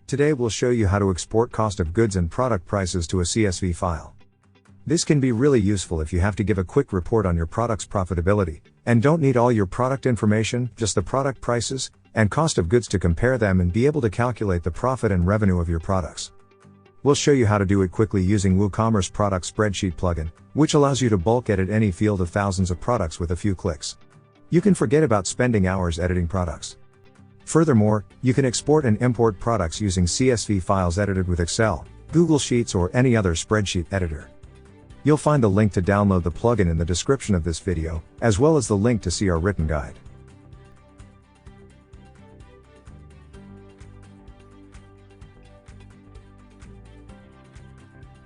Today we'll show you how to export cost of goods and product prices to a CSV file. This can be really useful if you have to give a quick report on your product's profitability, and don't need all your product information, just the product prices, and cost of goods to compare them and be able to calculate the profit and revenue of your products. We'll show you how to do it quickly using WooCommerce Product Spreadsheet plugin, which allows you to bulk edit any field of thousands of products with a few clicks. You can forget about spending hours editing products. Furthermore, you can export and import products using CSV files edited with Excel, Google Sheets or any other spreadsheet editor. You'll find the link to download the plugin in the description of this video, as well as the link to see our written guide.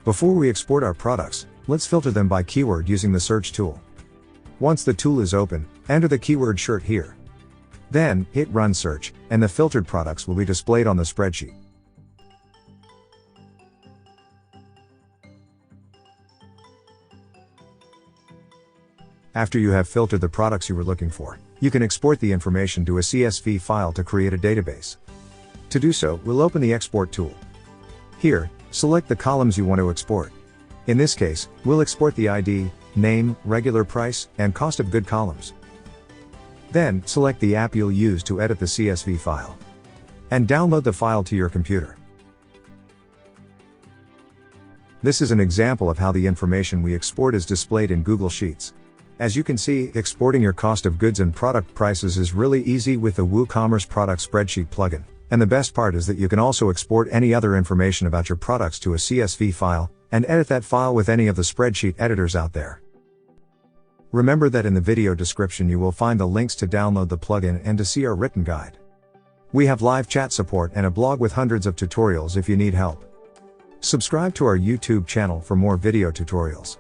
Before we export our products, let's filter them by keyword using the search tool. Once the tool is open, enter the keyword shirt here. Then, hit Run Search, and the filtered products will be displayed on the spreadsheet. After you have filtered the products you were looking for, you can export the information to a CSV file to create a database. To do so, we'll open the Export tool. Here, select the columns you want to export. In this case, we'll export the ID, name, regular price, and cost of good columns. Then, select the app you'll use to edit the CSV file. And download the file to your computer. This is an example of how the information we export is displayed in Google Sheets. As you can see, exporting your cost of goods and product prices is really easy with the WooCommerce Product Spreadsheet plugin. And the best part is that you can also export any other information about your products to a CSV file, and edit that file with any of the spreadsheet editors out there. Remember that in the video description you will find the links to download the plugin and to see our written guide. We have live chat support and a blog with hundreds of tutorials if you need help. Subscribe to our YouTube channel for more video tutorials.